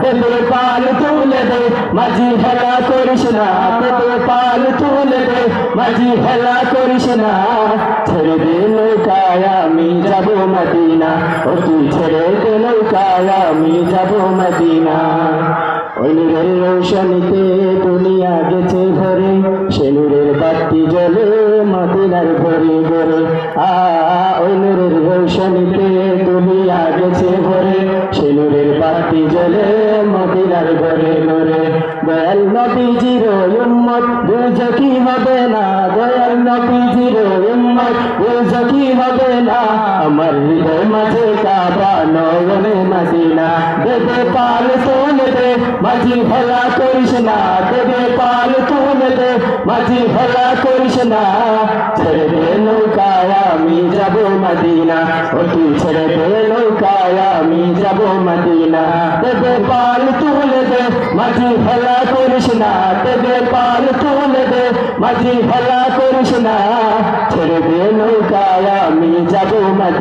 দেবে পাল তুলে দে মাঝি হেলা করিস না, দেবে পাল তুলে দে মাঝি হেলা করিস না। ছেড়ে দে নৌকায় আমি যাব মদিনা, ও তুই ছেড়ে দে নৌকায় আমি যাব মদিনা। ওই নূরের রৌশনীতে দুনিয়া গেছে ভরে, সে নূরের বাতি জ্বলে মদিনার ঘরে ঘরে। ওই নূরের রৌশনীতে দুনিয়া গেছে ভরে, সে নূরের বাতি জ্বলে মদিনার ঘরে ঘরে। দয়াল নবীজির উম্মত দুজকি হবে না, দয়াল নবীজির উম্মত দুজকি হবে না। আমার হৃদয় মাঝে কাবা নয়নে মদিনা, দেবে পাল তুলে দে মাঝি হেলা করিস না, দেবে পাল তুলে দে মাঝি হেলা করিস না। ছেড়ে দে নৌকায় আমি যাব মদিনা, ও তুই ছেড়ে দে নৌকায় আমি যাব মদিনা। দেবে পাল তুলে দে মাঝি হেলা করিস না, দেবে পাল তুলে দে মাঝি হেলা করিস না। ছেড়ে দে নৌকায় আমি যাব মদিনা।